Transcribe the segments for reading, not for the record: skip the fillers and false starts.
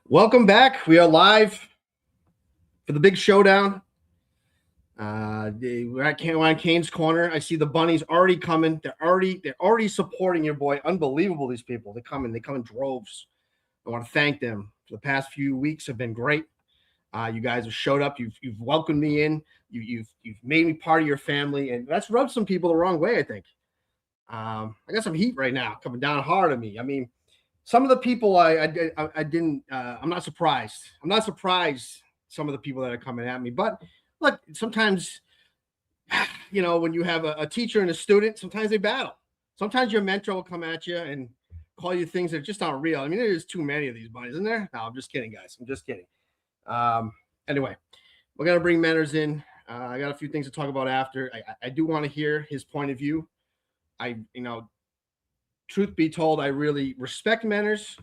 Welcome back. We are live for the big showdown. We're at Kane's Corner. I see the bunnies already coming. They're already supporting your boy. Unbelievable, these people. They come in droves. I want to thank them. The past few weeks have been great. You guys have showed up. You've welcomed me in. You've made me part of your family, and that's rubbed some people the wrong way, I think. I got some heat right now coming down hard on me. I mean, some of the people I didn't. I'm not surprised. I'm not surprised. Some of the people that are coming at me, but look, sometimes, when you have a teacher and a student, sometimes they battle. Sometimes your mentor will come at you and call you things that just aren't real. I mean, there's too many of these bunnies, isn't there? No, I'm just kidding, guys. I'm just kidding. Anyway, we're gonna bring Manners in. I got a few things to talk about after. I do want to hear his point of view. Truth be told, I really respect Manners.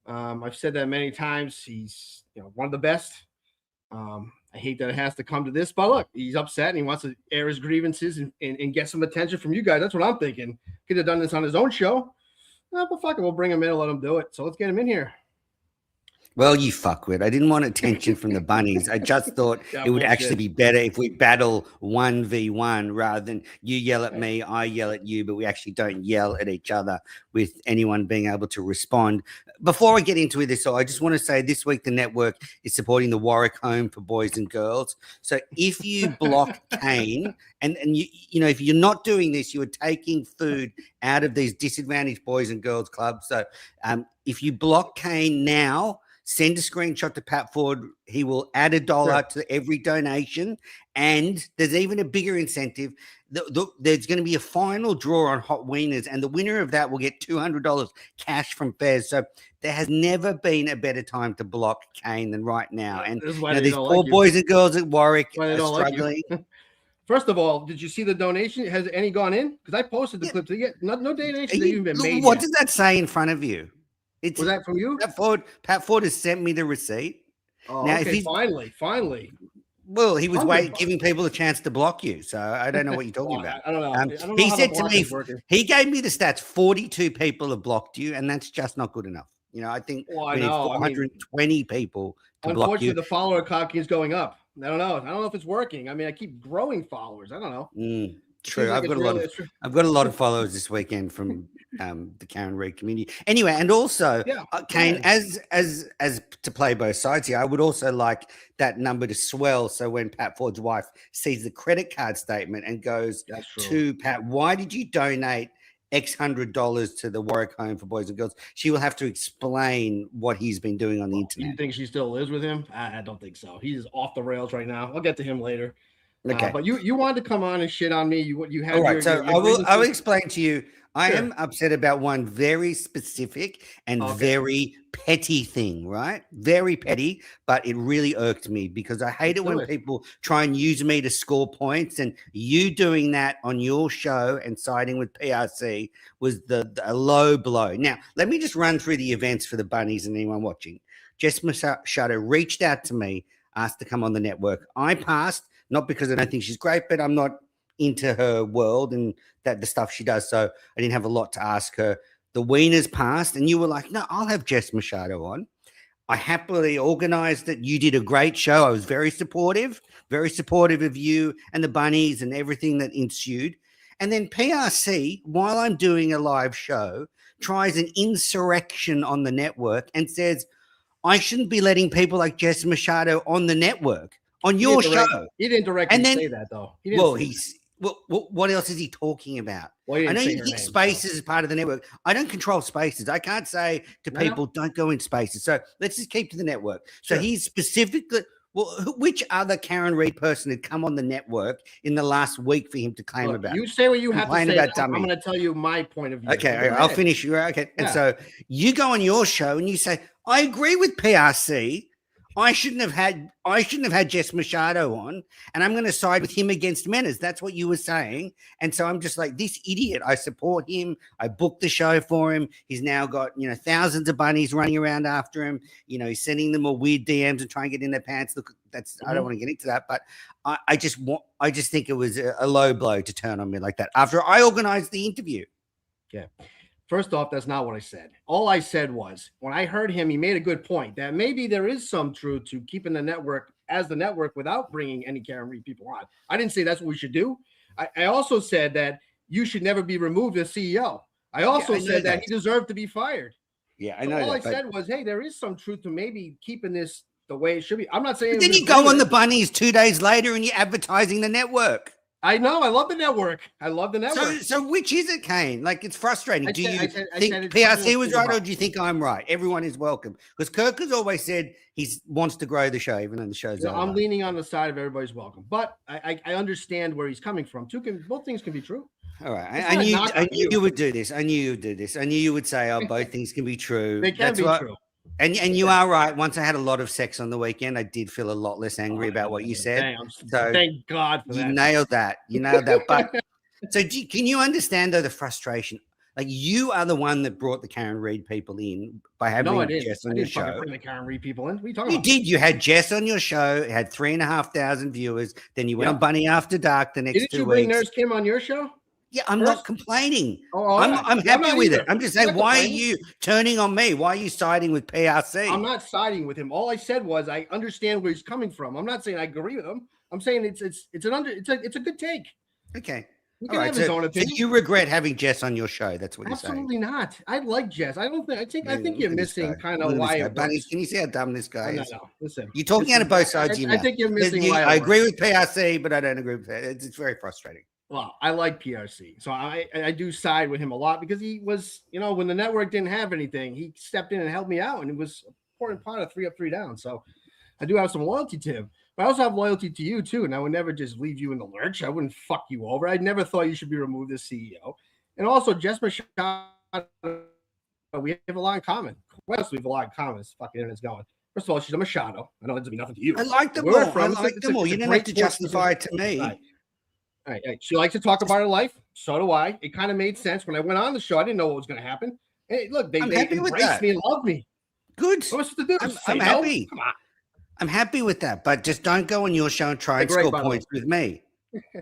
I've said that many times. He's one of the best. I hate that it has to come to this, but look, he's upset and he wants to air his grievances and get some attention from you guys. That's what I'm thinking. Could have done this on his own show. But fuck it, we'll bring him in and let him do it. So let's get him in here. Well, you fuckwit. I didn't want attention from the bunnies. I just thought it would actually be better if we battle 1v1 rather than you yell at me, I yell at you, but we actually don't yell at each other with anyone being able to respond. Before I get into this, I just want to say this week the network is supporting the Warwick Home for Boys and Girls. So if you block Kane, and if you're not doing this, you are taking food out of these disadvantaged boys and girls clubs. So if you block Kane now, send a screenshot to Pat Ford. He will add $1 to every donation. And there's even a bigger incentive. There's going to be a final draw on hot wieners, and the winner of that will get $200 cash from Fairs. So there has never been a better time to block Kane than right now. And these poor boys and girls at Warwick are struggling. First of all, did you see the donation? Has any gone in? Because I posted the clip. No donations have even been made. What does that say in front of you? Was that from you? Pat Ford has sent me the receipt. Oh, now, okay, finally. Well, he was giving people a chance to block you, so I don't know what you're talking about. I don't know. He said to me, he gave me the stats, 42 people have blocked you, and that's just not good enough. I think we need 420 people to block you. Unfortunately, the follower count is going up. I don't know if it's working. I mean, I keep growing followers. I don't know. True. I've got a lot of followers this weekend from the Karen Reid community. Anyway, and also, Kane, as to play both sides here, I would also like that number to swell. So when Pat Ford's wife sees the credit card statement and goes to Pat, why did you donate X $100 to the Warwick Home for Boys and Girls? She will have to explain what he's been doing on the internet. You think she still lives with him? I don't think so. He's off the rails right now. I'll get to him later. Okay, but you wanted to come on and shit on me. You had all right. So I will explain to you. I am upset about one very specific and very petty thing, right? Very petty, but it really irked me because I hate it when people try and use me to score points. And you doing that on your show and siding with PRC was a low blow. Now, let me just run through the events for the bunnies and anyone watching. Jess Machado reached out to me, asked to come on the network. I passed. Not because I don't think she's great, but I'm not into her world and the stuff she does. So I didn't have a lot to ask her. The wieners passed, and you were like, no, I'll have Jess Machado on. I happily organized it. You did a great show. I was very supportive of you and the bunnies and everything that ensued. And then PRC, while I'm doing a live show, tries an insurrection on the network and says, I shouldn't be letting people like Jess Machado on the network. On your show. He didn't directly say that, though. What else is he talking about? I know you think Spaces is part of the network. I don't control Spaces. I can't say to people, don't go in Spaces. So let's just keep to the network. So he's specifically, which other Karen Reid person had come on the network in the last week for him to claim about? You say what you have to say. I'm going to tell you my point of view. Okay, I'll finish. Okay. And so you go on your show and you say, I agree with PRC. I shouldn't have had Jess Machado on, and I'm going to side with him against Manners. That's what you were saying. And so I'm just like, this idiot. I support him. I booked the show for him. He's now got, thousands of bunnies running around after him. He's sending them all weird DMs and trying to get in their pants. Look, I don't want to get into that, but I just think it was a low blow to turn on me like that after I organized the interview. Yeah. First off, that's not what I said. All I said was when I heard him, he made a good point that maybe there is some truth to keeping the network as the network without bringing any Karen Reed people on. I didn't say that's what we should do. I also said that you should never be removed as CEO. I also said that he deserved to be fired. Yeah, I know. All I said was, hey, there is some truth to maybe keeping this the way it should be. I'm not saying. But then you go on the bunnies 2 days later and you're advertising the network. I know. I love the network. I love the network. So which is it, Kane? Like, it's frustrating. Do you think PRC was right, or do you think I'm right? Everyone is welcome. Because Kirk has always said he wants to grow the show, even though the show's over. I'm leaning on the side of everybody's welcome. But I understand where he's coming from. Both things can be true. All right. I knew you would do this. I knew you would do this. I knew you would say, oh, both things can be true. They can be true. And you are right. Once I had a lot of sex on the weekend, I did feel a lot less angry about what you said. So thank God for that. You nailed that. You nailed that. But so can you understand, though, the frustration? Like, you are the one that brought the Karen Reed people in by having Jess on your show. I didn't bring the Karen Reed people in. What are you talking about? You did. You had Jess on your show. It had 3,500 viewers. Then you went on Bunny After Dark the next 2 weeks. Didn't you bring Nurse Kim on your show? Yeah, I'm not complaining. I'm happy with it. I'm just saying, why are you turning on me? Why are you siding with PRC? I'm not siding with him. All I said was I understand where he's coming from. I'm not saying I agree with him. I'm saying it's a good take. Okay. He can have his own opinion. So you regret having Jess on your show? That's what you're saying. Absolutely not. I like Jess. I think you're missing kind of why. Bunnies, can you see how dumb this guy is? No. Listen, you're talking out of both sides of your mouth. I think you're missing why. I agree with PRC, but I don't agree with it. It's very frustrating. Well, I like PRC, so I do side with him a lot because he was, when the network didn't have anything, he stepped in and helped me out, and it was an important part of 3 Up, 3 Down. So I do have some loyalty to him, but I also have loyalty to you too, and I would never just leave you in the lurch. I wouldn't fuck you over. I never thought you should be removed as CEO. And also, Jess Machado, we have a lot in common. What else do we have a lot in common? This fucking internet's going. First of all, she's a Machado. I know that doesn't mean nothing to you. I like them all. I like them all. You didn't have to justify it to me. All right. She likes to talk about her life. So do I. It kind of made sense when I went on the show. I didn't know what was going to happen. Hey, look, they embraced me and loved me. Good. What was to do? I'm happy. Come on. I'm happy with that, but just don't go on your show and try and score points with me.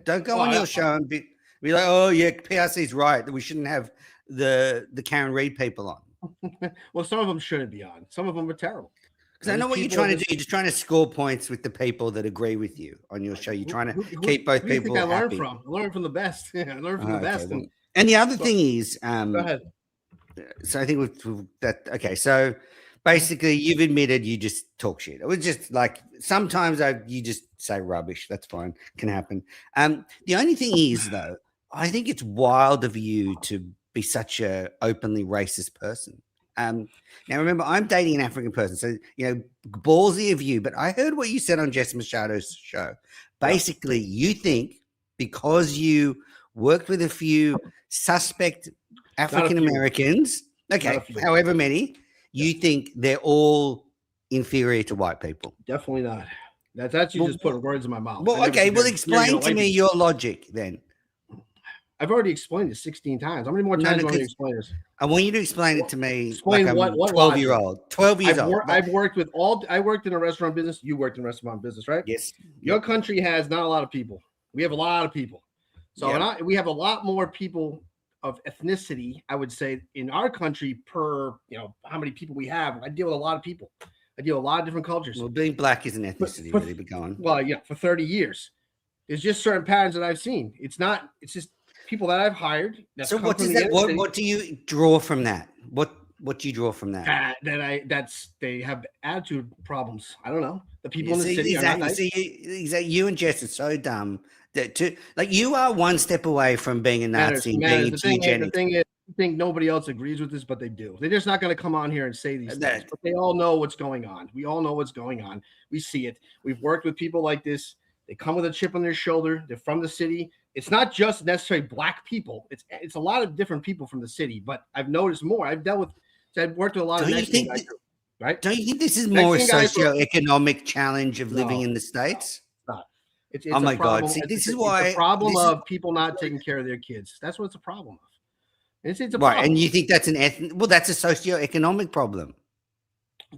Don't go on your show and be like, oh yeah, PRC's right that we shouldn't have the Karen Reed people on. Well, some of them shouldn't be on. Some of them are terrible. Because I know what you're trying to do. You're just trying to score points with the people that agree with you on your show. You're trying to keep both people happy. I learned from the best. I learned from the best. And the other thing is, go ahead. So I think with that. Okay, so basically, you've admitted you just talk shit. It was just like sometimes you just say rubbish. That's fine. Can happen. The only thing is, though, I think it's wild of you to be such a openly racist person. Now remember, I'm dating an African person, so ballsy of you. But I heard what you said on Jess Machado's show. Basically, you think because you worked with a few suspect African Americans, however many, you think they're all inferior to white people. Definitely not. That's you just putting words in my mouth. Well, okay. Well, explain to me your logic then. I've already explained it 16 times. How many more times do you want to explain this? I want you to explain it to me. Explain like what 12-year-old. 12 years old. I worked in a restaurant business. You worked in a restaurant business, right? Yes. Your country has not a lot of people. We have a lot of people. So we have a lot more people of ethnicity, I would say, in our country per, how many people we have. I deal with a lot of people. I deal with a lot of different cultures. Well, being black is an ethnicity, really, but going. Well, for 30 years. There's just certain patterns that I've seen. It's just people that I've hired. So what does that? What do you draw from that? What do you draw from that? They have attitude problems. I don't know. The people in the city exactly. are not nice. See, you and Jess are so dumb that you are one step away from being a Nazi. The thing is, I think nobody else agrees with this, but they do. They're just not going to come on here and say these things. But they all know what's going on. We all know what's going on. We see it. We've worked with people like this. They come with a chip on their shoulder. They're from the city. It's not just necessarily black people. It's a lot of different people from the city. But I've noticed more. I've worked with a lot of Mexican guys, right? Don't you think this is more a socioeconomic challenge of living in the States? It's oh my God! See, this is why it's a problem of people not taking care of their kids. That's what it's a problem of. It's a problem. Right, and you think that's that's a socioeconomic problem.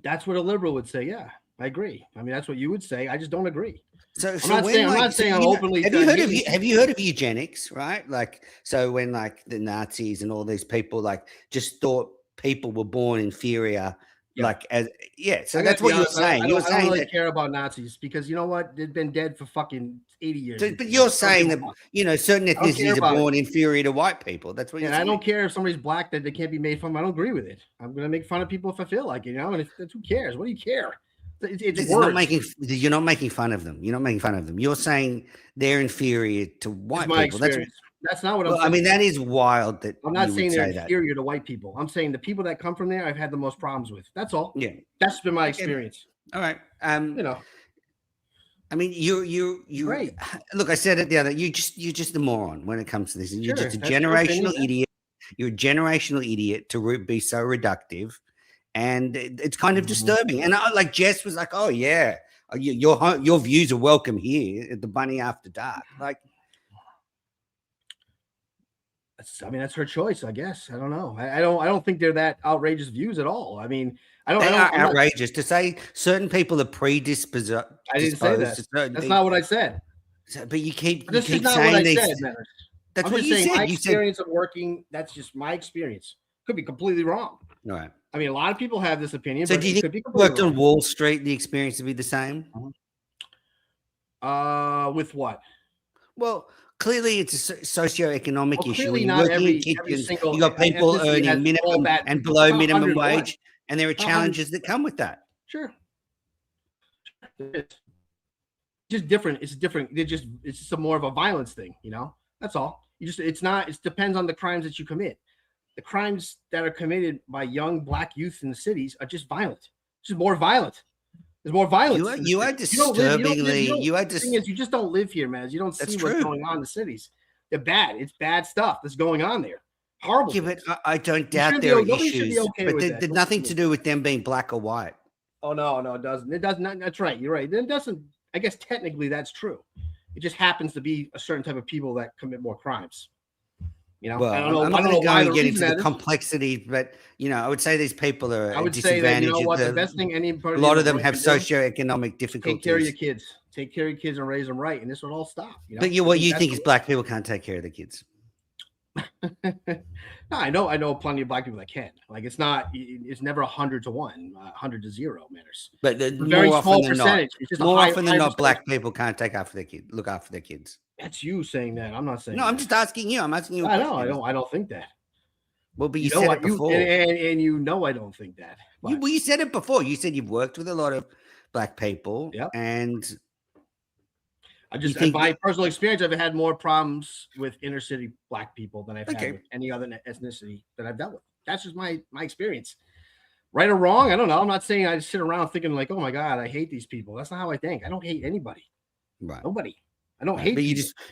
That's what a liberal would say. Yeah, I agree. I mean, that's what you would say. I just don't agree. So, I'm not saying I'm openly. Have you heard of eugenics? Right, like so when like the Nazis and all these people like just thought people were born inferior, Yeah. like as So I gotta that's be what you're honest. saying. I You're don't saying really that. care about Nazis because you know what? They've been dead for fucking 80 years. But you're I don't give saying a that fuck. certain I don't care ethnicities are about it. born inferior to white people. That's what you're And I saying. don't care if somebody's black that they can't be made fun of. I don't agree with it. I'm gonna make fun of people if I feel like it, you know. And if who cares? What do you care? It's This is not words. making. You're not making fun of them. You're not making fun of them. You're saying they're inferior to It's white my people. experience. That's not what I'm Well, I saying. mean, that is wild that I'm not you saying would they're say that. inferior to white people. I'm saying the people that come from there, I've had the most problems with. That's all. Yeah. That's been my Okay. experience. All right. You know. I mean, you Great. look. I said it the other. You're just a moron when it comes to this. You're Sure, just a that's your opinion, generational idiot. You're a generational idiot to be so reductive, and it's kind of disturbing. And like Jess was like, "Oh yeah, your views are welcome here at the Bunny After Dark." Like, that's her choice, I guess. I don't know. I don't think they're that outrageous views at all. I mean, they are I'm not. outrageous to say certain people are predisposed. I didn't say that. To certain That's things. not what I said. But you keep This is not saying what I these. said, man. That's I'm what just you saying said. my You said. experience of working. That's just my experience. Could be completely wrong. All right. I mean, a lot of people have this opinion, So but do you it think could be if you completely worked wrong. on Wall Street, the experience would be the same? With what? Well, clearly it's a socioeconomic Well, issue. clearly When you're not working in every kitchens, single you got people ethnicity earning has all minimum bad and people. below It's not minimum 100 to 1. wage, and there are It's not 100. challenges that come with that. Sure. It's just different. It's different. It's just a more of a violence thing, you know? That's all. It depends on the crimes that you commit. The crimes that are committed by young black youth in the cities are just violent. It's just more violent. There's more violence. You are disturbingly. The thing is, you just don't live here, man. You don't see what's going on in the cities. They're bad. It's bad stuff that's going on there. Horrible. Yeah, but I don't doubt there are issues. Okay, but there's nothing to do with them being black or white. Oh no, it doesn't. It doesn't. That's right. You're right. It doesn't. I guess technically that's true. It just happens to be a certain type of people that commit more crimes. You know, well, I don't know. I'm not going to go and get into the complexity, but I would say these people are I would say that the best thing a lot of them have socioeconomic difficulties. Take care of your kids. Take care of your kids and raise them right, and this will all stop. But what you think is black people can't take care of the kids? No, I know plenty of black people that can. Like it's never 100 to 1, 100 to 0 matters. But very small percentage. More often than not, black people can't look after their kids. That's you saying that. I'm not saying. No, I'm just asking you. I'm asking you. I know. I don't think that. Well, but you said it before, and you know I don't think that. You said it before. You said you've worked with a lot of black people, and I just, in my personal experience, I've had more problems with inner city black people than I've had with any other ethnicity that I've dealt with. That's just my experience. Right or wrong, I don't know. I'm not saying I just sit around thinking like, oh my God, I hate these people. That's not how I think. I don't hate anybody. Right. Nobody. I don't hate. But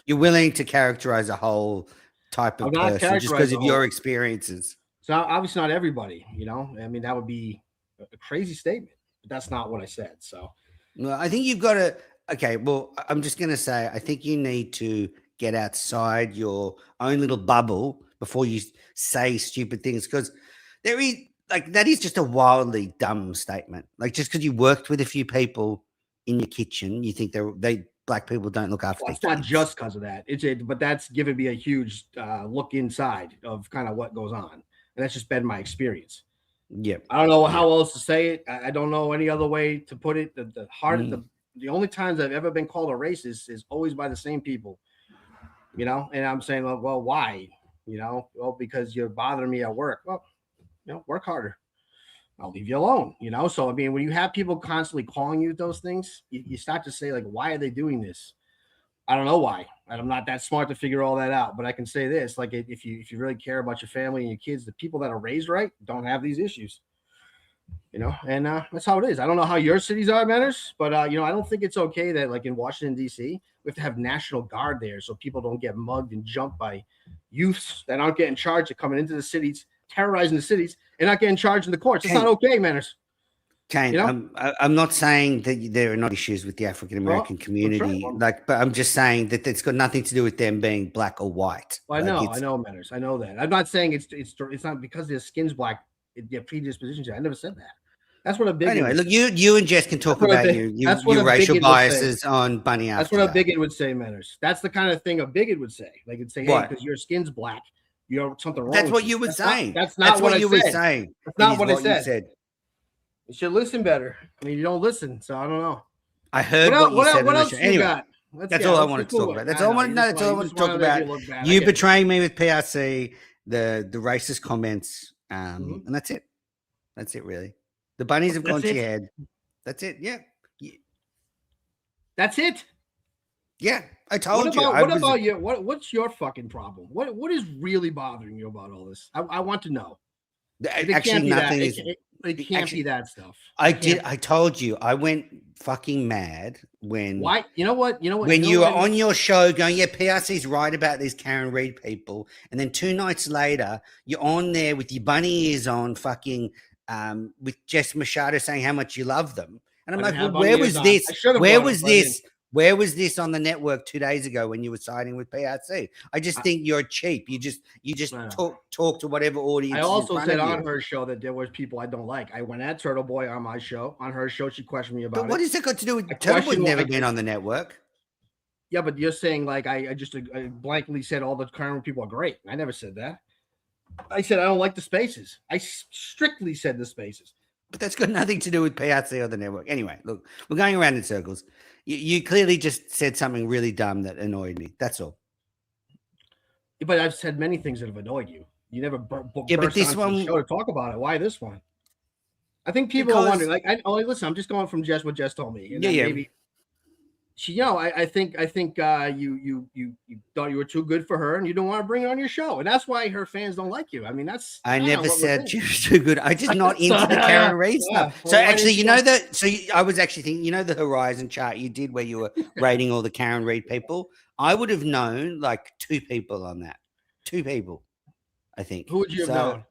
you're willing to characterize a whole type of person just because of your experiences. So obviously not everybody, I mean, that would be a crazy statement, but that's not what I said. So well, I think you've got to. Okay, well, I'm just going to say, I think you need to get outside your own little bubble before you say stupid things, because that is just a wildly dumb statement. Like just because you worked with a few people in your kitchen, you think black people don't look after. It's not just because of that. But that's given me a huge look inside of kind of what goes on, and that's just been my experience. Yep. I don't know how else to say it. I don't know any other way to put it. The only times I've ever been called a racist is always by the same people, and I'm saying, well, why? Well, because you're bothering me at work. Well, work harder. I'll leave you alone, So, I mean, when you have people constantly calling you those things, you start to say, like, why are they doing this? I don't know why. And I'm not that smart to figure all that out. But I can say this, like, if you really care about your family and your kids, the people that are raised right don't have these issues. And that's how it is. I don't know how your cities are, Manners, but I don't think it's okay that, like, in Washington, D.C., we have to have National Guard there so people don't get mugged and jumped by youths that aren't getting charged of coming into the cities, terrorizing the cities, and not getting charged in the courts. It's not okay, Manners. Kane, I'm not saying that there are not issues with the African American community, but I'm just saying that it's got nothing to do with them being black or white. Well, I know, Manners. I know that. I'm not saying it's not because their skin's black, their predispositions. I never said that. That's what a bigot. Anyway, look, you and Jess can talk about your racial biases on Bunny That's after what a that. bigot would say, Manners. That's the kind of thing a bigot would say. They could say, "Hey, because your skin's black, you have something wrong." That's with what you were saying. That's not what you were saying. That's not what I said. You should listen better. I mean, you don't listen, so I don't know. I heard what you said. What else you got? That's all I wanted to talk about. That's all I want to know. That's all I want to talk about. You betraying me with PRC, the racist comments, and that's it. That's it, really. The bunnies have gone to your head. That's it. Yeah. That's it. Yeah, I told you. What about you? What's your fucking problem? What is really bothering you about all this? I want to know. Actually, nothing is. It can't be that stuff. I told you. I went fucking mad when. Why? You know what? When you were on your show going, yeah, PRC's right about these Karen Reid people, and then 2 nights later, you're on there with your bunny ears on, fucking, with Jess Machado saying how much you love them, and I'm like, well, where was this? Where was this? Where was this on the network 2 days ago when you were siding with PRC? I just think you're cheap. You just talk to whatever audience. I also said on her show that there was people I don't like. I went at Turtle Boy on my show. On her show, she questioned me about it. But what has that got to do with Turtle Boy? Never been on the network. Yeah, but you're saying like I blankly said all the current people are great. I never said that. I said I don't like the spaces. I strictly said the spaces. But that's got nothing to do with PRC or the network. Anyway, look, we're going around in circles. You clearly just said something really dumb that annoyed me. That's all. But I've said many things that have annoyed you. You never but this one the show to talk about it. Why this one? I think people are wondering. Like, listen, I'm just going from just what Jess told me. And maybe she, I think you thought you were too good for her, and you don't want to bring her on your show, and that's why her fans don't like you. I mean, I never said she was too good. I just not into the Karen Reid stuff. Well, so actually, I was actually thinking, the Horizon chart you did where you were rating all the Karen Reid people. I would have known like 2 people on that. 2 people, I think. Who would you have known?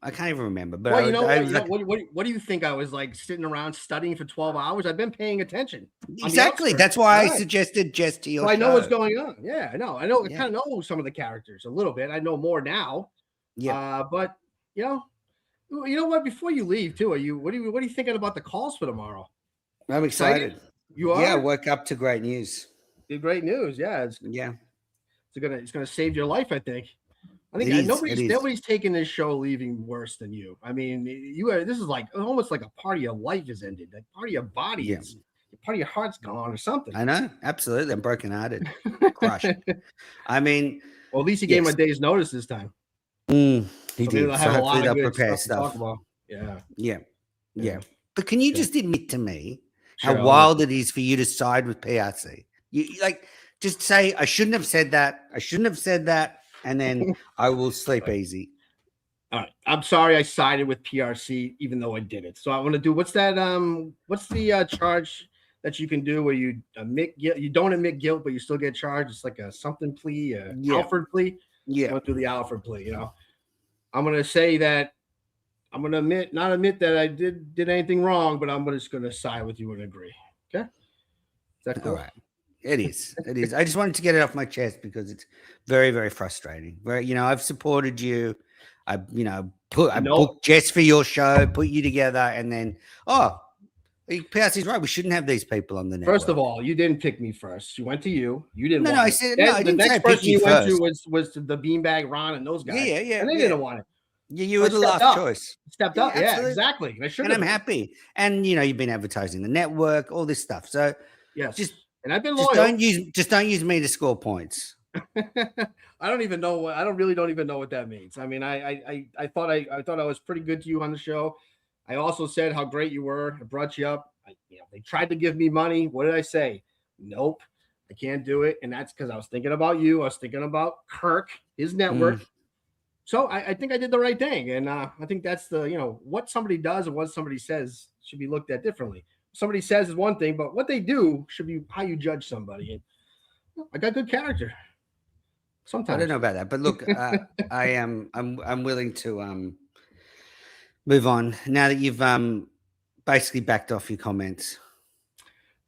I can't even remember. But what do you think? I was like sitting around studying for 12 hours. I've been paying attention. Exactly. That's why I suggested Jess to your show. I know what's going on. Yeah, I know. I kind of know some of the characters a little bit. I know more now. Yeah. But you know what? Before you leave, too, what are you thinking about the calls for tomorrow? I'm excited. You are? Yeah, I woke up to great news. Great news. Yeah. It's gonna save your life, I think. I think nobody's taking this show leaving worse than you. I mean, this is like almost like a part of your life has ended. Like part of your body is, part of your heart's gone or something. I know, absolutely. I'm brokenhearted, crushed. I mean, well, at least he gave him a day's notice this time. He did. So hopefully they'll prepare stuff. Yeah. But can you just admit to me how wild it is for you to side with PRC? You just say, I shouldn't have said that. I shouldn't have said that. And then I will sleep easy. All right. I'm sorry I sided with PRC, even though I did it. So I want to do what's the charge that you can do where you don't admit guilt, but you still get charged? It's like a something plea, Alfred plea. Yeah. I went through the Alfred plea, I'm gonna say that I'm gonna not admit that I did anything wrong, but I'm just gonna side with you and agree. Okay. Is that cool? All right. It is. I just wanted to get it off my chest because it's very, very frustrating. I've supported you. I booked Jess for your show, put you together, and then PRC's right. We shouldn't have these people on the network. First of all, you didn't pick me first. She went to you. You didn't. I said no. I didn't say person you went to was the Beanbag Ron and those guys. Yeah. And they didn't want it. Yeah, you were the last choice. Stepped up. Yeah, exactly. And I'm happy. And you've been advertising the network, all this stuff. So yes, and I've been loyal. Just don't use me to score points. I don't even know I don't even know what that means. I mean, I thought I was pretty good to you on the show. I also said how great you were. I brought you up. They tried to give me money. What did I say? Nope, I can't do it. And that's because I was thinking about you. I was thinking about Kirk, his network. So I think I did the right thing. And I think that's what somebody does and what somebody says should be looked at differently. Somebody says is one thing, but what they do should be how you judge somebody. And I got good character. Sometimes I don't know about that, but look, I'm willing to move on now that you've basically backed off your comments.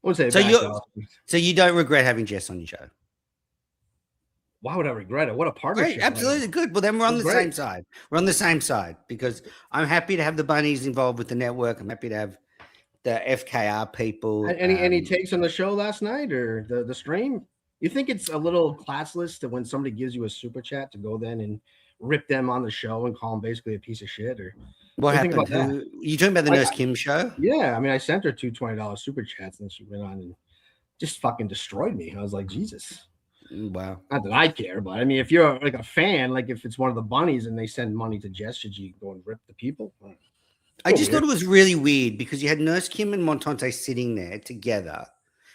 So you don't regret having Jess on your show? Why would I regret it? What a partnership! Great, absolutely good. Well, then we're on the same side. We're on the same side because I'm happy to have the bunnies involved with the network. I'm happy to have the FKR people. Any takes on the show last night or the stream? You think it's a little classless that when somebody gives you a super chat to go then and rip them on the show and call them basically a piece of shit? Or what happened? About that? You talking about the Nurse Kim show? Yeah, I mean, I sent her two $20 super chats and she went on and just fucking destroyed me. I was like, Jesus. Wow. Not that I care, but I mean, if you're like a fan, like if it's one of the bunnies and they send money to Jess, should you go and rip the people? I just thought it was really weird because you had Nurse Kim and Montante sitting there together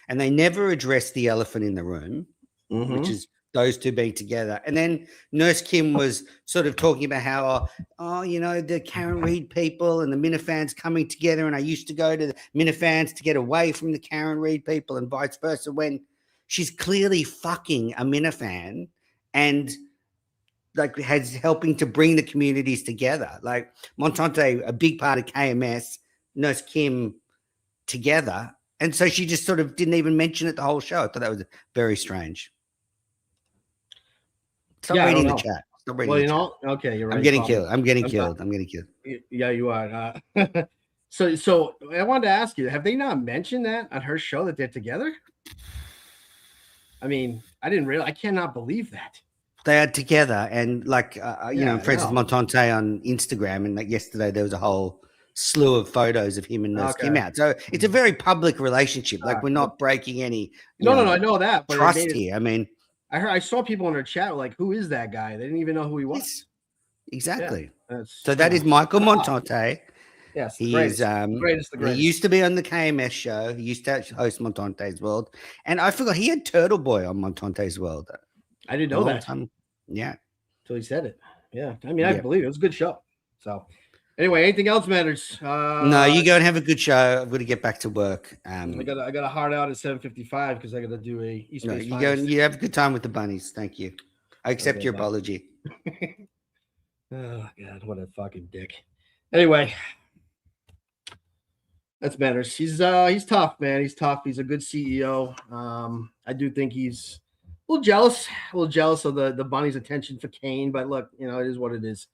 and they never addressed the elephant in the room, which is those two being together. And then Nurse Kim was sort of talking about how, the Karen Reid people and the Minifans coming together. And I used to go to the Minifans to get away from the Karen Reid people and vice versa, when she's clearly fucking a Minifan and like has helping to bring the communities together. Like Montante, a big part of KMS, Nurse Kim together. And so she just sort of didn't even mention it the whole show. I thought that was very strange. Stop reading the chat. Stop reading the chat. Okay, you're right. I'm getting killed. I'm getting killed. Yeah, you are. So I wanted to ask you, have they not mentioned that on her show that they're together? I mean, I cannot believe that. They are together, and like, Francis Montante on Instagram, and like yesterday there was a whole slew of photos of him and Nurse Kim out. So it's a very public relationship. Like we're not breaking any. No, I know that. But trust here. I mean, I saw people in their chat like, "Who is that guy?" They didn't even know who he was. Yes, exactly. Yeah, so that is Michael Montante. Yes, he is the greatest. He used to be on the KMS show. He used to host Montante's World, and I forgot he had Turtle Boy on Montante's World. I didn't know that. Yeah, until he said it. Yeah, I mean, I believe it was a good show. So, anyway, anything else matters? No, you go and have a good show. I'm going to get back to work. I got a hard out at 7:55 because I got to do a East Base. You go and you have a good time with the bunnies. Thank you. I accept your apology. Oh God, what a fucking dick. Anyway, that's matters. He's tough, man. He's tough. He's a good CEO. I do think he's a little jealous of the bunny's attention for Kane, but look, it is what it is.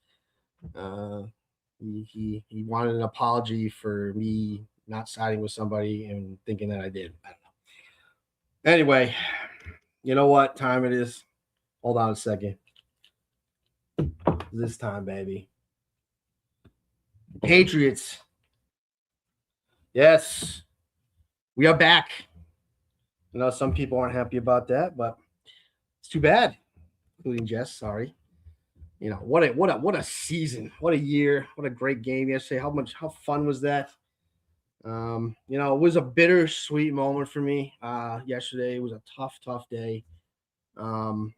He wanted an apology for me not siding with somebody and thinking that I did. I don't know. Anyway, you know what time it is? Hold on a second. This time, baby. Patriots. Yes, we are back. Some people aren't happy about that, but it's too bad, including Jess. Sorry. What a season, what a year, what a great game yesterday. How fun was that? It was a bittersweet moment for me. Yesterday it was a tough day. I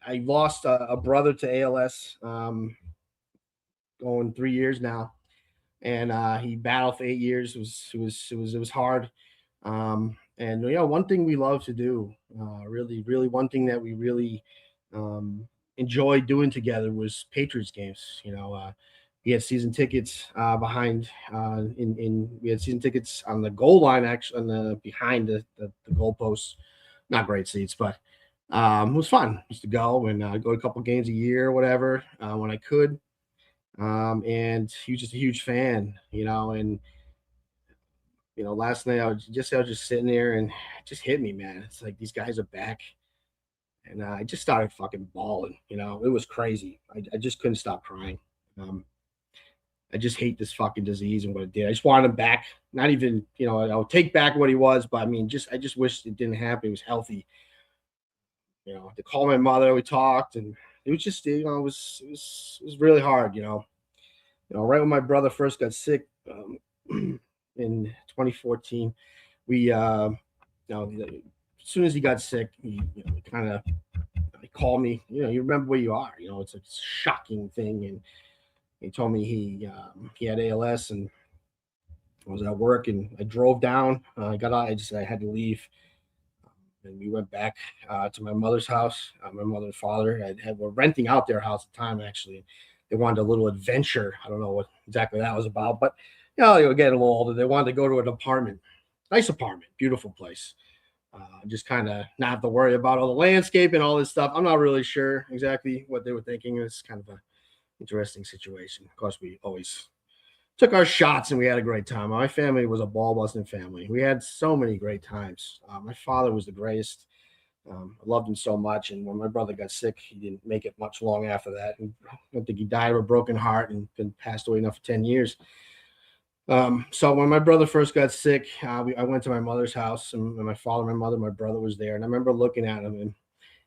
lost a brother to ALS, going 3 years now, and he battled for 8 years. It was hard. And one thing we love to do, really one thing that we really enjoyed doing together was Patriots games. We had season tickets we had season tickets on the goal line, actually behind the goalposts. Not great seats, but it was fun. Used to go and go to a couple games a year or whatever when I could. And he was just a huge fan, and last night I was just sitting there and it just hit me, man. It's like these guys are back. And I just started fucking bawling. It was crazy. I just couldn't stop crying. I just hate this fucking disease and what it did. I just wanted him back. Not even, I'll take back what he was, but I mean, I just wish it didn't happen. He was healthy. To call my mother, we talked, and it was just, it was really hard. Right when my brother first got sick in 2014, we, as soon as he got sick, he kind of called me. You remember where you are. It's a shocking thing, and he told me he had ALS, and I was at work, and I drove down. I got out. I had to leave, and we went back to my mother's house. My mother and father were renting out their house at the time. Actually, they wanted a little adventure. I don't know what exactly that was about, but they were getting a little older. They wanted to go to an apartment, nice apartment, beautiful place. just kind of not have to worry about all the landscape and all this stuff. I'm not really sure exactly what they were thinking. It's kind of a interesting situation. Of course, we always took our shots and we had a great time. My family was a ball busting family. We had so many great times. My father was the greatest. I loved him so much. And when my brother got sick, he didn't make it much long after that. And I think he died of a broken heart and been passed away now for 10 years. So when my brother first got sick, I went to my mother's house, and my father, my mother, my brother was there. And I remember looking at him, and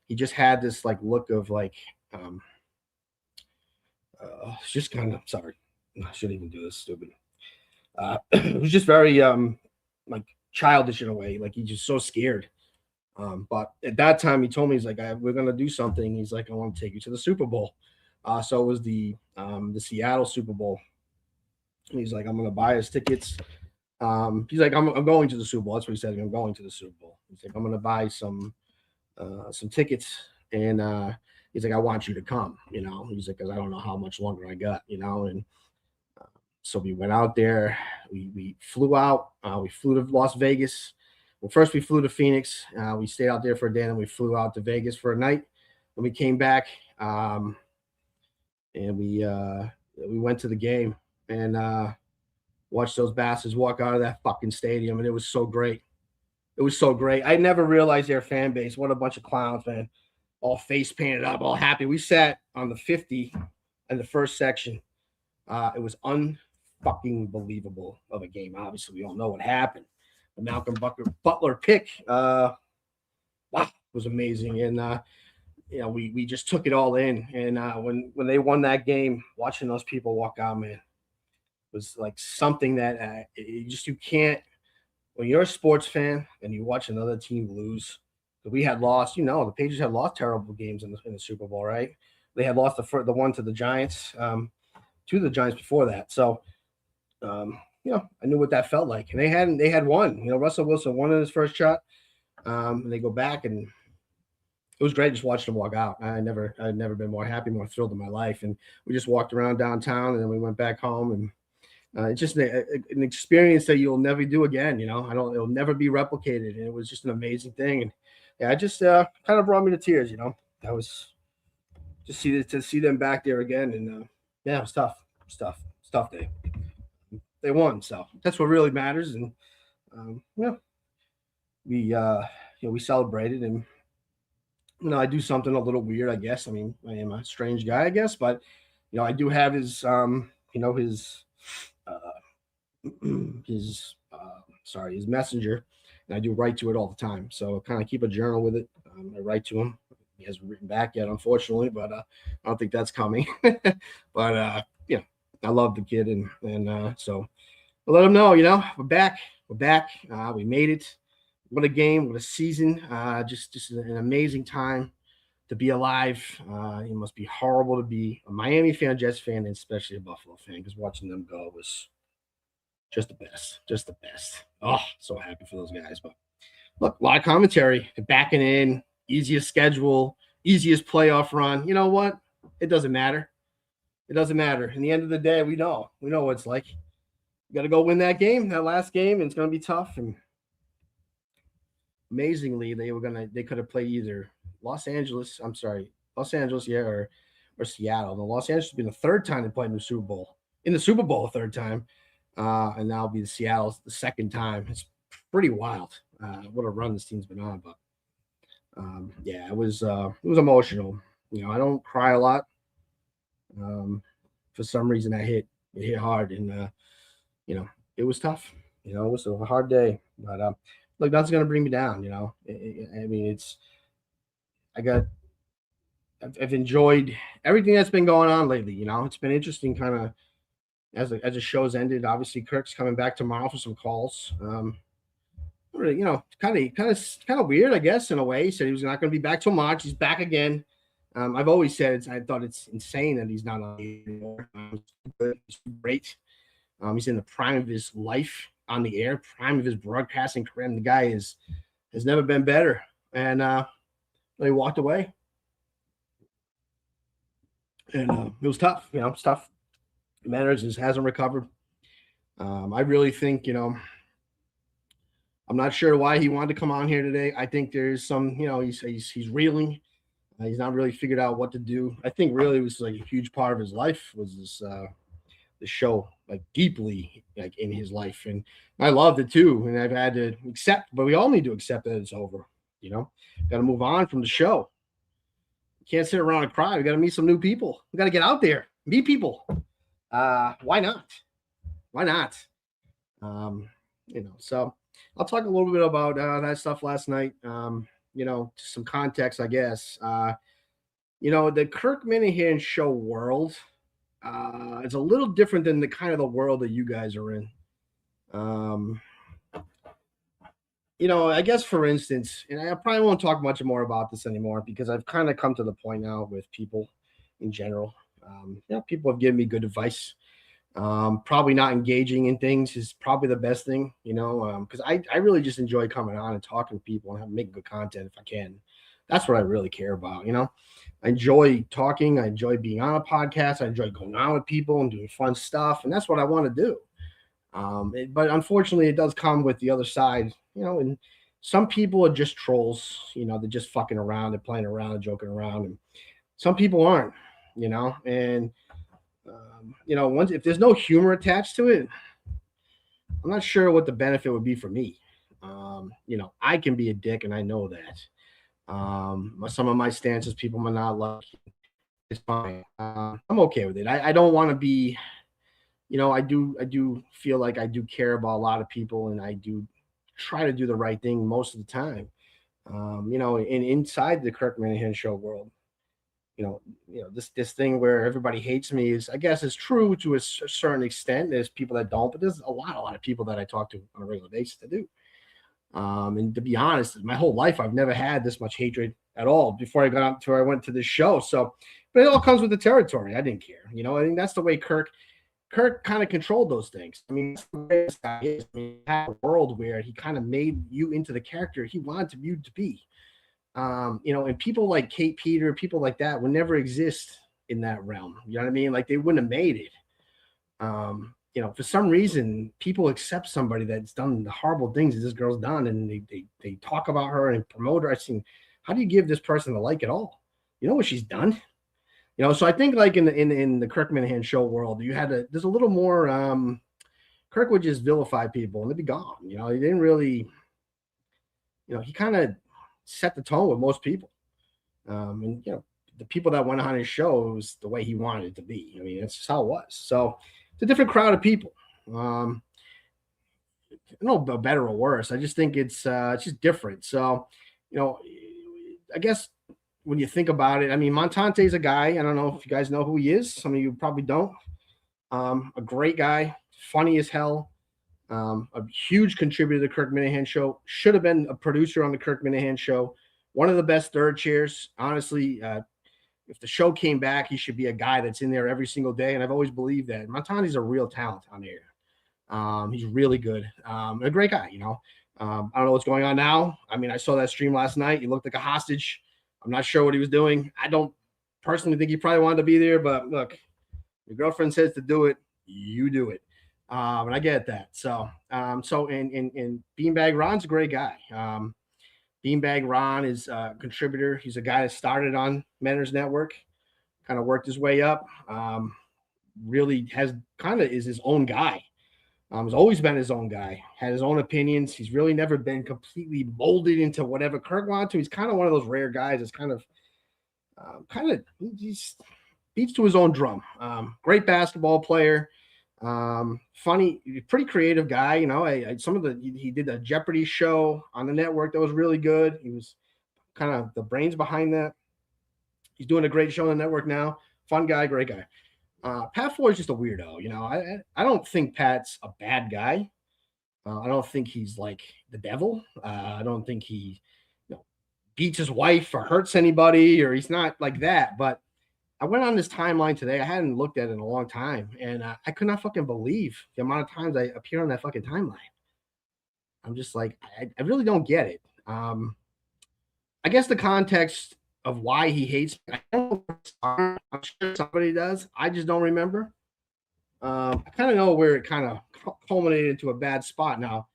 he just had this like look of like, just kind of sorry. I shouldn't even do this, stupid. It was just very like childish in a way. Like he's just so scared. But at that time, he told me, he's like, "We're gonna do something." He's like, "I want to take you to the Super Bowl." So it was the Seattle Super Bowl. And he's like, "I'm gonna buy us tickets." He's like, I'm going to the Super Bowl. That's what he said. I'm going to the Super Bowl. He's like, "I'm gonna buy some tickets," and he's like, "I want you to come." He's like, "Because I don't know how much longer I got." And so we went out there. We flew out. We flew to Las Vegas. Well, first we flew to Phoenix. We stayed out there for a day, and we flew out to Vegas for a night. When we came back, and we went to the game and watched those bastards walk out of that fucking stadium, and it was so great. It was so great. I never realized their fan base. What a bunch of clowns, man! All face painted up, all happy. We sat on the 50 in the first section. It was unfucking believable of a game. Obviously, we all know what happened. The Malcolm Butler pick, wow, was amazing. And we just took it all in. And when they won that game, watching those people walk out, man, was like something that you can't. When you're a sports fan and you watch another team lose, we had lost. The Patriots had lost terrible games in the Super Bowl, right? They had lost the one to the Giants, to the Giants before that. So, I knew what that felt like, and they had won. Russell Wilson won in his first shot, and they go back, and it was great just watching them walk out. I'd never been more happy, more thrilled in my life. And we just walked around downtown, and then we went back home, and it's just an experience that you'll never do again. It'll never be replicated, and it was just an amazing thing. And yeah, it just kind of brought me to tears. That was just to see them back there again, and yeah, it was tough. It was tough. It's a tough day. They won, so that's what really matters. And we celebrated, and I do something a little weird, I guess. I mean, I am a strange guy, I guess, but I do have his his messenger, and I do write to it all the time. So kind of keep a journal with it. I write to him. He hasn't written back yet, unfortunately, but I don't think that's coming. But I love the kid, and so I let him know, we're back. We're back. We made it. What a game! What a season! Just an amazing time to be alive. It must be horrible to be a Miami fan, Jets fan, and especially a Buffalo fan, because watching them go was just the best. Just the best. Oh, so happy for those guys. But look, a lot of commentary. Backing in, easiest schedule, easiest playoff run. You know what? It doesn't matter. It doesn't matter. In the end of the day, we know what it's like. You got to go win that game, that last game, and it's going to be tough. And amazingly, they could have played either Los Angeles, yeah, or Seattle. The Los Angeles has been the third time they played in the Super Bowl. In the Super Bowl, a third time, and now it'll be the Seattle's the second time. It's pretty wild. What a run this team's been on, but yeah, it was emotional. I don't cry a lot. For some reason, it hit hard, and it was tough. It was a hard day, but look, that's going to bring me down. I mean, I've enjoyed everything that's been going on lately. It's been interesting, kind of as the show's ended. Obviously, Kirk's coming back tomorrow for some calls. Really, kind of weird, I guess, in a way. He said he was not going to be back till March. He's back again. I've always said I thought it's insane that he's not on anymore. He's great. He's in the prime of his life on the air, prime of his broadcasting career. And the guy has never been better. And he walked away. And it was tough. It's tough. Manners hasn't recovered. I really think, I'm not sure why he wanted to come on here today. I think there's some, he's reeling. He's not really figured out what to do. I think really it was like a huge part of his life was this the show, like deeply like in his life, and I loved it too. And I've had to accept, but we all need to accept that it's over. Got to move on from the show. Can't sit around and cry. We got to meet some new people. We got to get out there, meet people. Why not? Why not? So I'll talk a little bit about that stuff last night. Some context, I guess. The Kirk Minahan show world is a little different than the kind of the world that you guys are in. I guess for instance, and I probably won't talk much more about this anymore because I've kind of come to the point now with people in general. People have given me good advice. Probably not engaging in things is probably the best thing, because I really just enjoy coming on and talking to people and making good content if I can. That's what I really care about, I enjoy talking. I enjoy being on a podcast. I enjoy going on with people and doing fun stuff, and that's what I want to do. But unfortunately, it does come with the other side, and some people are just trolls, they're just fucking around, they're playing around, and joking around, and some people aren't, and once if there's no humor attached to it, I'm not sure what the benefit would be for me. I can be a dick, and I know that. Some of my stances people might not like. It's fine. I'm okay with it. I don't want to be. I do feel like I do care about a lot of people, and I do try to do the right thing most of the time. And inside the Kirk Minahan show world, this thing where everybody hates me is, I guess, is true to a certain extent. There's people that don't, but there's a lot of people that I talk to on a regular basis that do. And to be honest, my whole life I've never had this much hatred at all before I got up to where I went to this show. So, but it all comes with the territory. I didn't care. I think that's the way Kirk kind of controlled those things. I mean, that's the way this guy is. I mean, he had a world where he kind of made you into the character he wanted you to be. And people like Kate Peter, people like that would never exist in that realm. You know what I mean? Like they wouldn't have made it. For some reason, people accept somebody that's done the horrible things that this girl's done, and they talk about her and promote her. I seen, how do you give this person a like at all? You know what she's done? So I think like in the Kirk Minahan show world, there's a little more. Kirk would just vilify people and they'd be gone. He didn't really. He kind of set the tone with most people, and the people that went on his show, it was the way he wanted it to be. I mean, that's just how it was. So it's a different crowd of people. No better or worse. I just think it's just different. So, I guess when you think about it, I mean, Montante's a guy. I don't know if you guys know who he is. Some of you probably don't. A great guy, funny as hell. A huge contributor to the Kirk Minahan show. Should have been a producer on the Kirk Minahan show. One of the best third chairs. Honestly, if the show came back, he should be a guy that's in there every single day. And I've always believed that. Montante's a real talent on air. He's really good. A great guy, I don't know what's going on now. I mean, I saw that stream last night. He looked like a hostage. I'm not sure what he was doing. I don't personally think he probably wanted to be there, but look, your girlfriend says to do it, you do it. And I get that. So in Beanbag Ron's a great guy. Beanbag Ron is a contributor. He's a guy that started on Mentor's Network, kind of worked his way up. Really is his own guy. Has always been his own guy, had his own opinions. He's really never been completely molded into whatever Kirk wanted to. He's kind of one of those rare guys that's he beats to his own drum. Great basketball player. Funny, pretty creative guy. He did a Jeopardy show on the network that was really good. He was kind of the brains behind that. He's doing a great show on the network now. Fun guy, great guy. Pat Floyd's just a weirdo. I don't think Pat's a bad guy. I don't think he's like the devil. I don't think he beats his wife or hurts anybody, or he's not like that. But I went on this timeline today. I hadn't looked at it in a long time, and I could not fucking believe the amount of times I appear on that fucking timeline. I'm just like, I really don't get it. I guess the context of why he hates me, I don't know. I'm sure somebody does. I just don't remember. I kind of know where it kind of culminated into a bad spot now.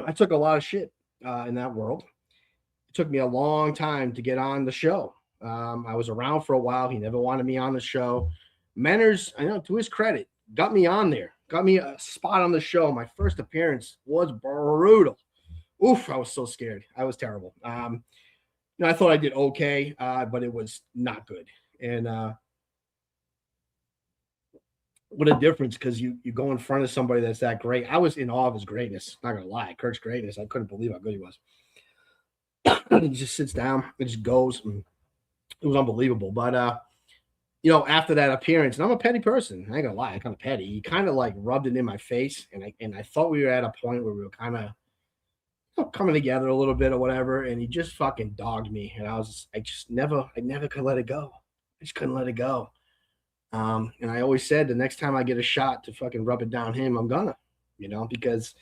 I took a lot of shit in that world. It took me a long time to get on the show. I was around for a while. He never wanted me on the show. Manners, I know, to his credit, got me on there, got me a spot on the show. My first appearance was brutal. Oof, I was so scared. I was terrible. I thought I did okay, but it was not good. And what a difference, because you go in front of somebody that's that great. I was in awe of his greatness. Not gonna lie, Kirk's greatness. I couldn't believe how good he was. He just sits down, it just goes. And it was unbelievable. But after that appearance, and I'm a petty person. I ain't gonna lie, I'm kind of petty. He kind of like rubbed it in my face, and I thought we were at a point where we were kind of coming together a little bit or whatever, and he just fucking dogged me, and I never could let it go. I just couldn't let it go. And I always said the next time I get a shot to fucking rub it down him, I'm gonna, because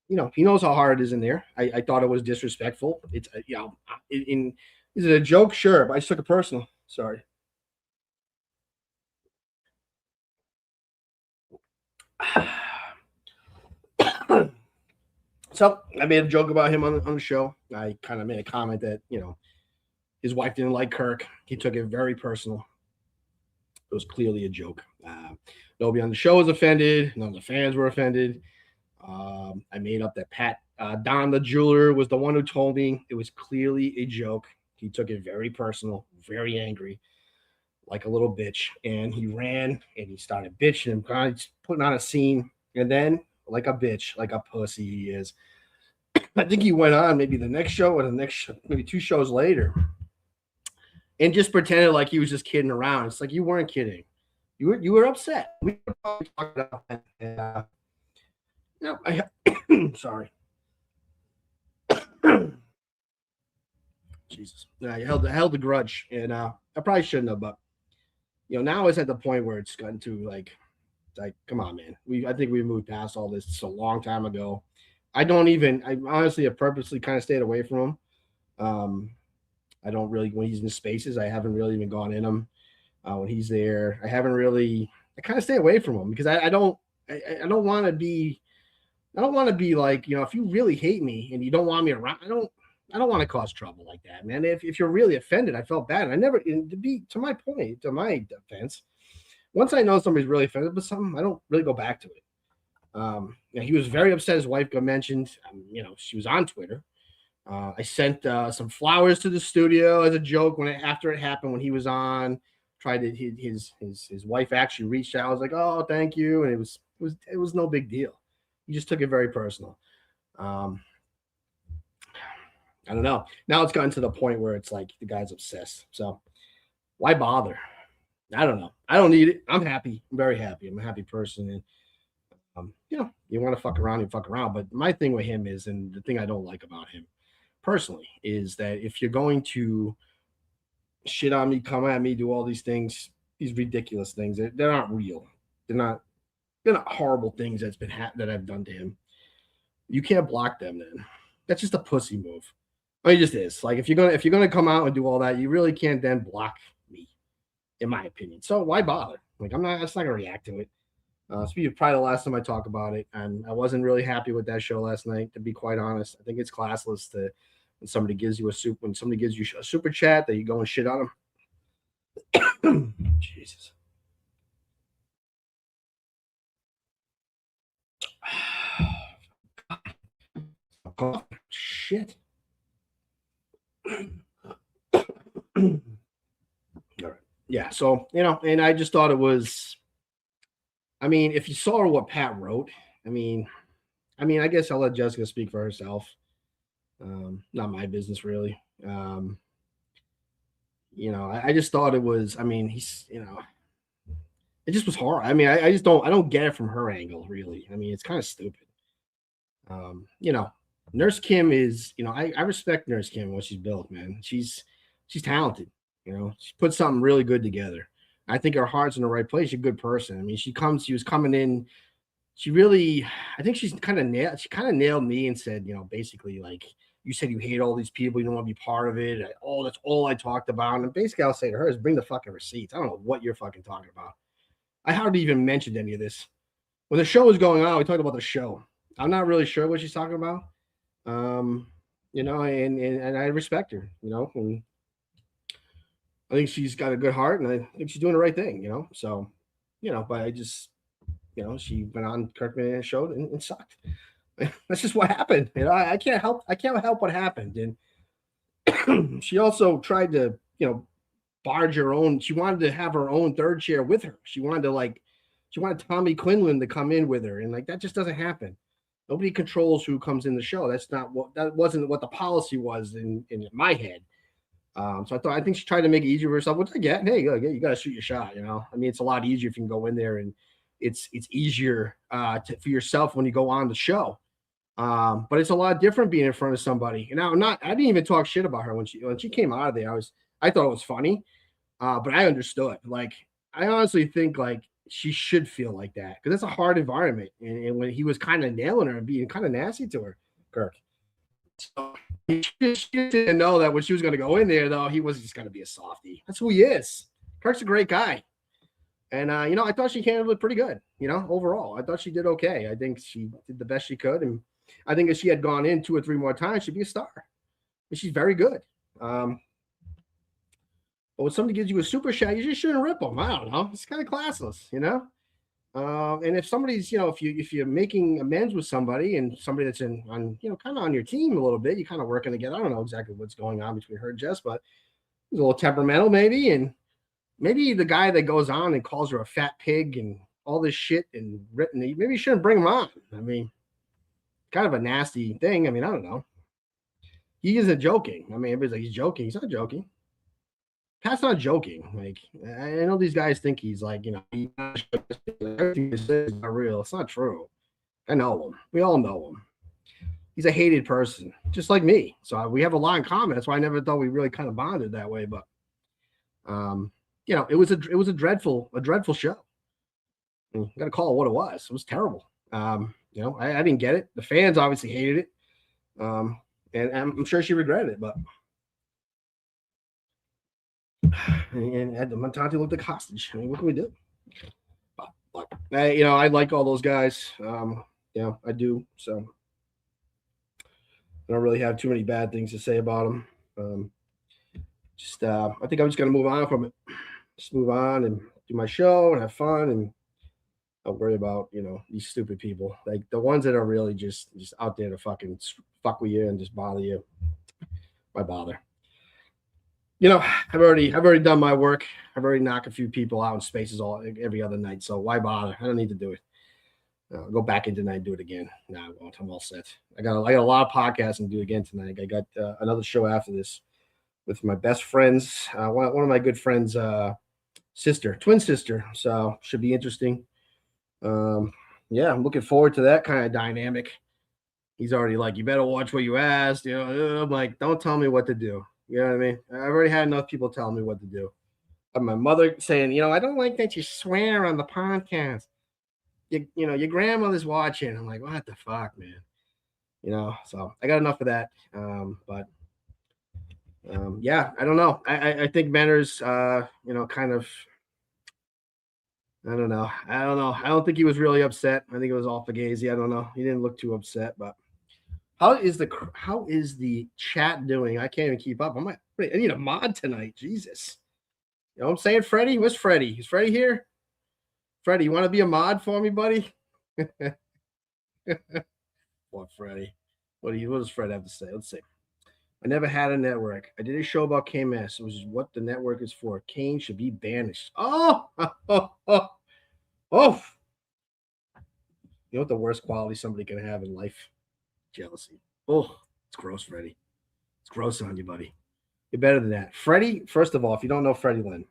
he knows how hard it is in there. I thought it was disrespectful. It's is it a joke? Sure, but I just took it personal. Sorry. So I made a joke about him on the show. I kind of made a comment that his wife didn't like Kirk. He took it very personal. It was clearly a joke. Nobody on the show was offended. None of the fans were offended. I made up that Don the jeweler was the one who told me it was clearly a joke. He took it very personal, very angry, like a little bitch. And he ran and he started bitching and kind of putting on a scene. And then, like a bitch, like a pussy he is, I think he went on maybe the next show or maybe 2 shows later, and just pretended like he was just kidding around. It's like, you weren't kidding. You were upset. We were probably talking about that. No, sorry. Jesus. I held a grudge, and I probably shouldn't have, but now it's at the point where it's gotten to like, come on, man. I think we moved past all this. It's a long time ago. I honestly have purposely kind of stayed away from him. I don't really, when he's in spaces, I haven't really even gone in them. When he's there, I kind of stay away from him, because I don't want to be like, if you really hate me and you don't want me around, I don't want to cause trouble like that, man. If you're really offended, I felt bad. And I never, to my defense, once I know somebody's really offended with something, I don't really go back to it. He was very upset. His wife got mentioned. She was on Twitter. I sent some flowers to the studio as a joke after it happened, when he was on. His wife actually reached out. I was like, oh, thank you, and it was no big deal. He just took it very personal. I don't know. Now it's gotten to the point where it's like the guy's obsessed. So why bother? I don't know. I don't need it. I'm happy. I'm very happy. I'm a happy person. And you want to fuck around, you fuck around. But my thing with him is, and the thing I don't like about him personally, is that if you're going to shit on me, come at me, do all these things, these ridiculous things, they're not real. They're not horrible things that I've done to him. You can't block them. Then that's just a pussy move. It just is. Like, if you're gonna come out and do all that, you really can't then block me, in my opinion. So why bother? Like, I'm not gonna react to it. It's probably the last time I talk about it, and I wasn't really happy with that show last night, to be quite honest. I think it's classless when somebody gives you a super chat, that you go and shit on them. Jesus. Oh, shit. All right. Yeah. So, and I just thought it was, if you saw what Pat wrote, I guess I'll let Jessica speak for herself. Not my business, really. I just thought it was, he's, it just was horrible. I don't get it from her angle, really. It's kind of stupid. Nurse Kim is, I respect Nurse Kim, what she's built, man. She's talented. She put something really good together. I think her heart's in the right place. She's a good person. She was coming in. I think she kind of nailed me and said, basically, like, you said you hate all these people, you don't want to be part of it. That's all I talked about. And basically, I'll say to her is, bring the fucking receipts. I don't know what you're fucking talking about. I hardly even mentioned any of this. When the show was going on, we talked about the show. I'm not really sure what she's talking about. You know, and I respect her. You know, and I think she's got a good heart, and I think she's doing the right thing. You know, so you know, but I just she went on Kirkman show and sucked. That's just what happened. You know, I can't help what happened. And she also tried to barge her own. She wanted to have her own third chair with her. She wanted Tommy Quinlan to come in with her, and like that just doesn't happen. Nobody controls who comes in the show. That wasn't what the policy was in my head. So I think she tried to make it easier for herself, which I get. Hey, you got to shoot your shot. You know, I mean, it's a lot easier if you can go in there, and it's easier for yourself when you go on the show. But it's a lot different being in front of somebody. And I didn't even talk shit about her when she came out of there. I thought it was funny, but I understood. Like, I honestly think like she should feel like that because it's a hard environment. And when he was kind of nailing her and being kind of nasty to her, Kirk. So she didn't know that when she was going to go in there, though, he was just going to be a softie. That's who he is. Kirk's a great guy. And, I thought she handled it pretty good, overall. I thought she did okay. I think she did the best she could. And I think if she had gone in 2 or 3 more times, she'd be a star. And she's very good. But when somebody gives you a super shot, you just shouldn't rip them. I don't know. It's kind of classless, and if somebody's, if you're making amends with somebody and somebody that's kind of on your team a little bit, you're kind of working together. I don't know exactly what's going on between her and Jess, but he's a little temperamental maybe. And maybe the guy that goes on and calls her a fat pig and all this shit and maybe you shouldn't bring him on. I mean, kind of a nasty thing. I mean, I don't know. He isn't joking. I mean, everybody's like, he's joking. He's not joking. Pat's not joking. Like, I know these guys think he's like, everything he says is not real. It's not true. I know him. We all know him. He's a hated person, just like me. So we have a lot in common. That's why I never thought we really kind of bonded that way. But, it was a dreadful show. I got to call it what it was. It was terrible. I didn't get it. The fans obviously hated it. And I'm sure she regretted it, but. And Montante looked like hostage. I mean, what can we do? But I like all those guys. I do. So I don't really have too many bad things to say about them. I think I'm just gonna move on from it. Just move on and do my show and have fun, and I'll worry about these stupid people, like the ones that are really just out there to fucking fuck with you and just bother you. Why bother? I've already done my work. I've already knocked a few people out in spaces every other night. So why bother? I don't need to do it. I'll go back in tonight and do it again. No, I won't. I'm all set. I got a lot of podcasts to do again tonight. I got another show after this with my best friends. One of my good friends' twin sister. So should be interesting. I'm looking forward to that kind of dynamic. He's already like, you better watch what you asked. I'm like, don't tell me what to do. You know what I mean? I've already had enough people telling me what to do. My mother saying, I don't like that you swear on the podcast. Your grandmother's watching. I'm like, what the fuck, man? So I got enough of that. I don't know. I think Benner's, kind of, I don't know. I don't think he was really upset. I think it was all fugazi. I don't know. He didn't look too upset, but how is the chat doing? I can't even keep up. I need a mod tonight. Jesus. You know what I'm saying, Freddie? Where's Freddie? Is Freddie here? Freddie, you want to be a mod for me, buddy? What, Freddie? What does Fred have to say? Let's see. I never had a network. I did a show about Kane. It was what the network is for. Kane should be banished. Oh. You know what the worst quality somebody can have in life? Jealousy. Oh, it's gross, Freddie. It's gross on you, buddy. You're better than that. Freddie, first of all, if you don't know Freddie Lynn,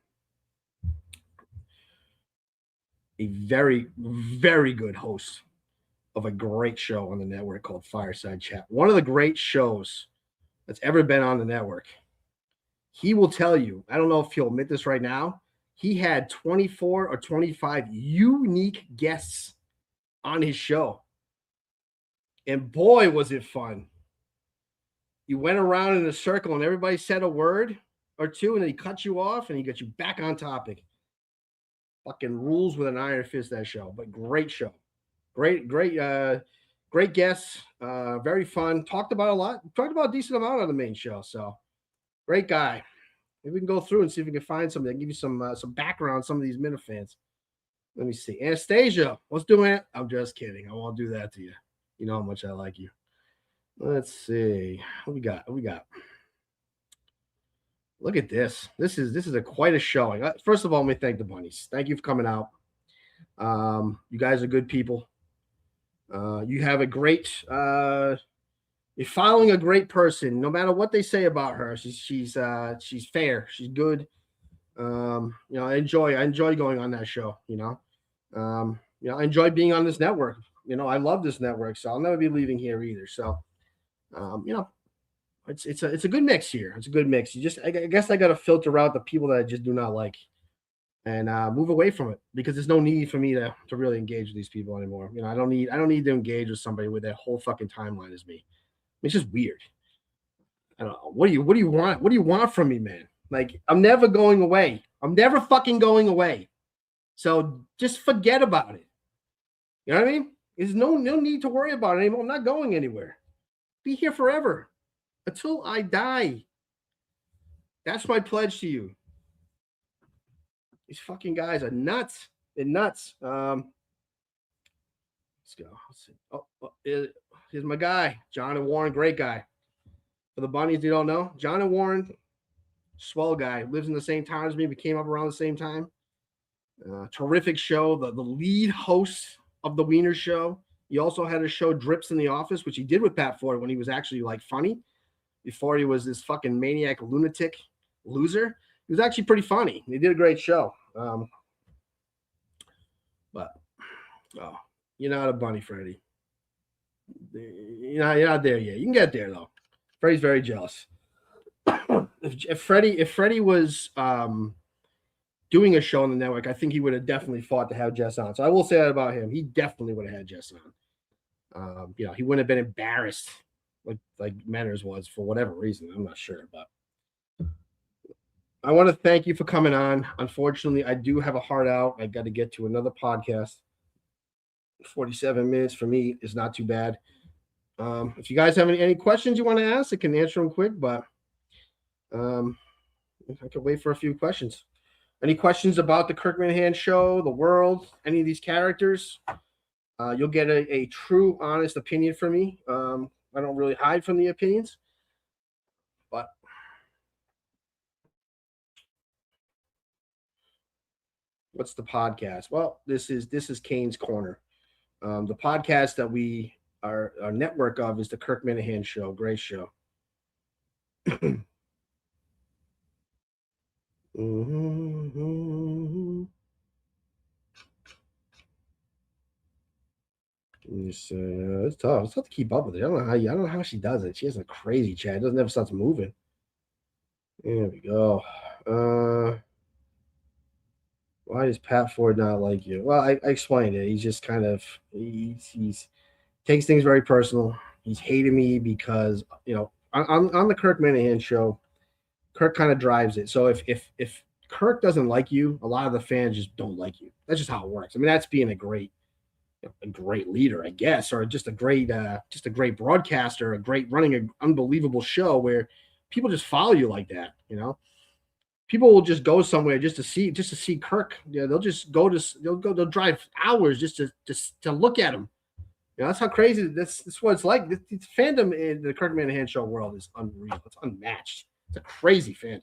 a very, very good host of a great show on the network called Fireside Chat. One of the great shows that's ever been on the network. He will tell you, I don't know if he'll admit this right now, he had 24 or 25 unique guests on his show. And boy, was it fun. You went around in a circle and everybody said a word or two and then he cut you off and he got you back on topic. Fucking rules with an iron fist, that show. But great show. Great great guests, very fun. Talked about a lot. Talked about a decent amount on the main show. So great guy. Maybe we can go through and see if we can find something. Give you some background on some of these Minifans. Let me see. Anastasia, what's doing it? I'm just kidding. I won't do that to you. You know how much I like you. Let's see. What we got? What we got? Look at this. This is quite a showing. First of all, let me thank the bunnies. Thank you for coming out. You guys are good people. You have a great. You're following a great person. No matter what they say about her, she's fair. She's good. I enjoy going on that show. I enjoy being on this network. I love this network, so I'll never be leaving here either. So, it's a good mix here. It's a good mix. I guess I got to filter out the people that I just do not like, and move away from it because there's no need for me to really engage with these people anymore. I don't need to engage with somebody with their whole fucking timeline as me. It's just weird. I don't know. What do you want? What do you want from me, man? Like, I'm never going away. I'm never fucking going away. So just forget about it. You know what I mean? There's no need to worry about it anymore. I'm not going anywhere. Be here forever until I die. That's my pledge to you. These fucking guys are nuts. They're nuts. Let's go. Let's see. Here's my guy, John and Warren. Great guy. For the bunnies, you don't know, John and Warren, swell guy. Lives in the same town as me. We came up around the same time. Terrific show. The lead host of the Wiener Show. He also had a show, Drips in the Office, which he did with Pat Ford when he was actually like funny. Before he was this fucking maniac lunatic loser. He was actually pretty funny. He did a great show. But you're not a bunny, Freddie. You're not there yet. You can get there though. Freddie's very jealous. If Freddie was doing a show on the network, I think he would have definitely fought to have Jess on. So I will say that about him. He definitely would have had Jess on. He wouldn't have been embarrassed like Manners was for whatever reason. I'm not sure, but I want to thank you for coming on. Unfortunately, I do have a heart out. I got to get to another podcast. 47 minutes for me is not too bad. If you guys have any questions you want to ask, I can answer them quick, but I can wait for a few questions. Any questions about the Kirk Minahan show, the world, any of these characters? You'll get a true, honest opinion from me. I don't really hide from the opinions, but what's the podcast? Well, this is Kane's Corner. The podcast that we are our network of is the Kirk Minahan show. Great show. Mm-hmm. It's tough. It's tough to keep up with it. I don't know how she does it. She has a crazy chat. It doesn't ever stop moving. There we go. Why does Pat Ford not like you? Well, I explained it. He's just kind of he's takes things very personal. He's hated me because on the Kirk Minahan show, Kirk kind of drives it. So if Kirk doesn't like you, a lot of the fans just don't like you. That's just how it works. I mean, that's being a great leader, I guess, or just a great broadcaster, running an unbelievable show where people just follow you like that. People will just go somewhere just to see Kirk. They'll drive hours just to look at him. That's how crazy. That's what it's like. This fandom in the Kirk Minahan show world is unreal. It's unmatched. It's a crazy fandom.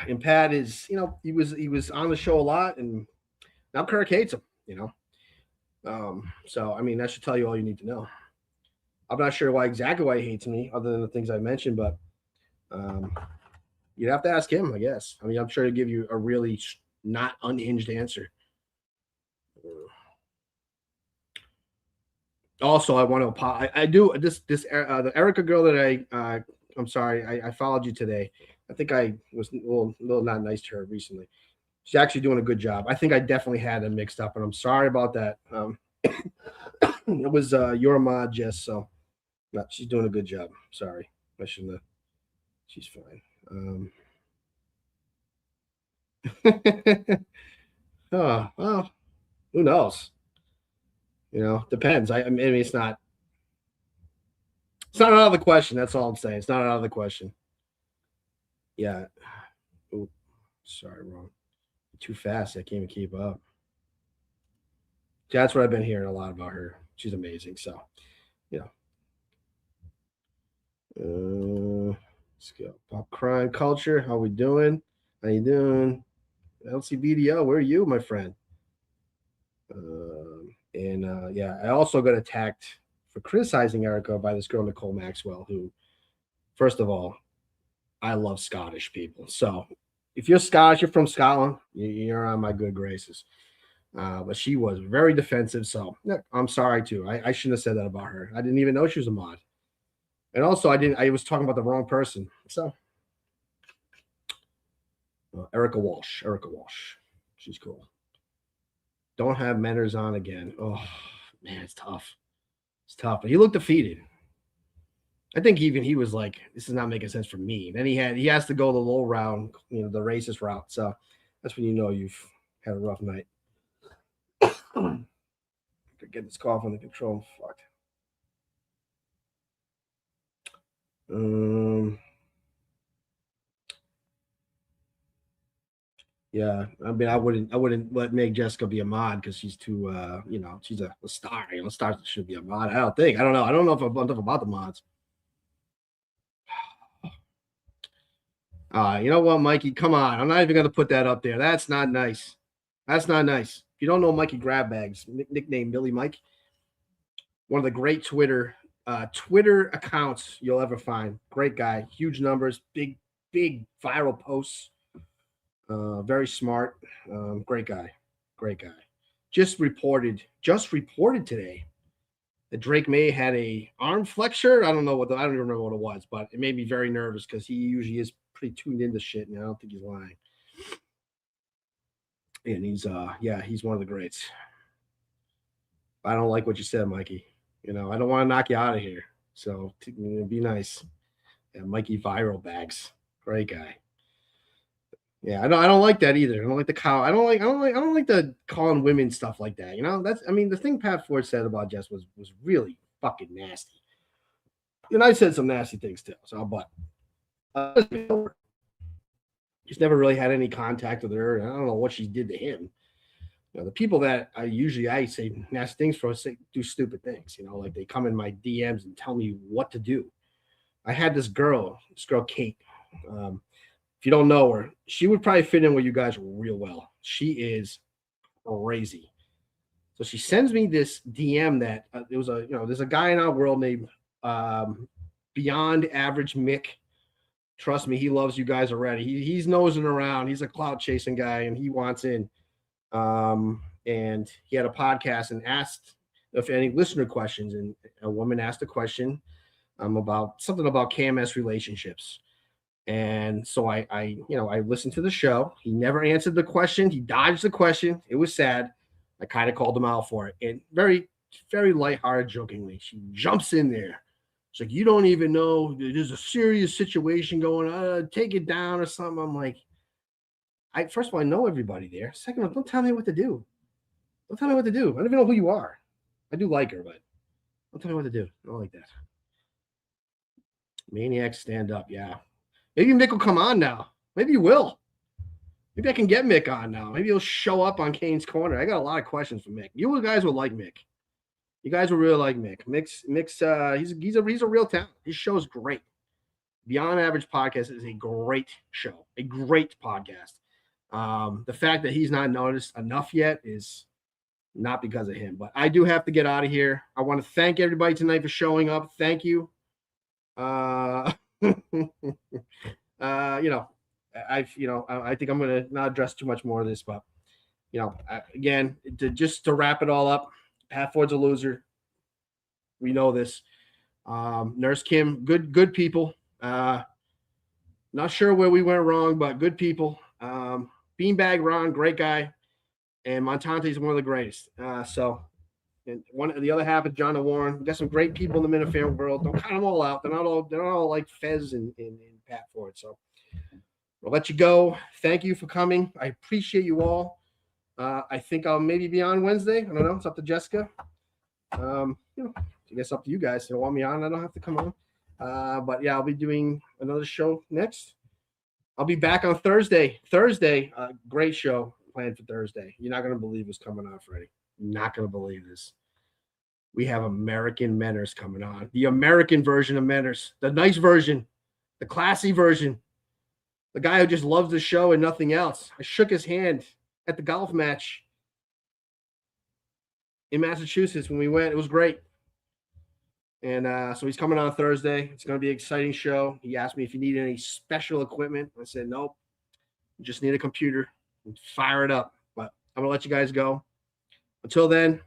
And Pat is, he was on the show a lot, and now Kirk hates him. So I mean, that should tell you all you need to know. I'm not sure exactly why he hates me, other than the things I mentioned, but you'd have to ask him, I guess. I mean, I'm sure he'll give you a really not unhinged answer. Also, I want to apologize. I do the Erica girl that I'm sorry, I followed you today. I think I was a little not nice to her recently. She's actually doing a good job. I think I definitely had them mixed up, and I'm sorry about that. It was your mod, Jess. So, no, she's doing a good job. Sorry, I shouldn't have. She's fine. Oh well, who knows? Depends. I mean, it's not out of the question. That's all I'm saying. It's not out of the question. Yeah. Ooh, sorry, wrong. Too fast. I can't even keep up. That's what I've been hearing a lot about her. She's amazing. So, you let's go. Pop crime culture. How we doing? How you doing? LCBDO, where are you, my friend? Yeah, I also got attacked for criticizing Erica by this girl, Nicole Maxwell, who, first of all, I love Scottish people. So if you're Scottish, you're from Scotland, you're on my good graces. But she was very defensive. So yeah, I'm sorry too. I shouldn't have said that about her. I didn't even know she was a mod. And also, I was talking about the wrong person. So Erica Walsh. She's cool. Don't have Menners on again. Oh man, it's tough. It's tough. But he looked defeated. I think even he was like, "This is not making sense for me." Then he has to go the low round, the racist route. So that's when you know you've had a rough night. Get this cough under control. Fuck. Yeah, I mean, I wouldn't let Meg Jessica be a mod because she's too, she's a star. Stars should be a mod. I don't know. I don't know if I'm enough about the mods. You know what, Mikey? Come on. I'm not even gonna put that up there. That's not nice. That's not nice. If you don't know Mikey Grabbags, nickname Billy Mike, one of the great Twitter accounts you'll ever find. Great guy, huge numbers, big viral posts. Very smart, great guy. Just reported today that Drake May had a arm flexure. I don't know I don't even remember what it was, but it made me very nervous because he usually is pretty tuned into shit, and I don't think he's lying. And he's one of the greats. I don't like what you said, Mikey. I don't want to knock you out of here. So be nice. Yeah, Mikey Viral Bags, great guy. Yeah, I don't like that either. I don't like the cow. I don't like the calling women stuff like that. The thing Pat Ford said about Jess was really fucking nasty. And I said some nasty things too. So, but he's never really had any contact with her. I don't know what she did to him. The people that I say nasty things for do stupid things. Like they come in my DMs and tell me what to do. I had this girl Kate. If you don't know her, she would probably fit in with you guys real well. She is crazy. So she sends me this DM that there's a guy in our world named Beyond Average Mick. Trust me, he loves you guys already. He's nosing around. He's a clout chasing guy, and he wants in. And he had a podcast and asked if any listener questions, and a woman asked a question about something about KMS relationships. And so I listened to the show. He never answered the question. He dodged the question. It was sad. I kind of called him out for it. And very, very lighthearted, jokingly, she jumps in there. It's like, you don't even know there's a serious situation going on. Take it down or something. I'm like, first of all, I know everybody there. Second of all, don't tell me what to do. I don't even know who you are. I do like her, but don't tell me what to do. I don't like that. Maniacs stand up. Yeah. Maybe Mick will come on now. Maybe he will. Maybe I can get Mick on now. Maybe he'll show up on Kane's Corner. I got a lot of questions for Mick. You guys will like Mick. You guys will really like Mick. Mick's he's a real talent. His show's great. Beyond Average Podcast is a great show, a great podcast. The fact that he's not noticed enough yet is not because of him. But I do have to get out of here. I want to thank everybody tonight for showing up. Thank you. I think I'm going to not address too much more of this, but again, to wrap it all up, Pat Ford's a loser. We know this. Nurse Kim, good people. Not sure where we went wrong, but good people. Beanbag Ron, great guy, and Montante is one of the greatest. And the other half is John Warren. We got some great people in the Minifan world. Don't count them all out. They're not all like Fez and Pat Ford. So we'll let you go. Thank you for coming. I appreciate you all. I think I'll maybe be on Wednesday. I don't know. It's up to Jessica. You know, I guess up to you guys. If you want me on, I don't have to come on. But yeah, I'll be doing another show next. I'll be back on Thursday. Great show planned for Thursday. You're not gonna believe what's coming on, Freddie. You're not gonna believe this. We have American Menners coming on. The American version of Menners, the nice version, the classy version, the guy who just loves the show and nothing else. I shook his hand at the golf match in Massachusetts when we went. It was great. And so he's coming on Thursday. It's going to be an exciting show. He asked me if he needed any special equipment. I said, nope. You just need a computer and fire it up. But I'm going to let you guys go. Until then,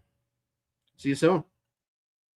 see you soon.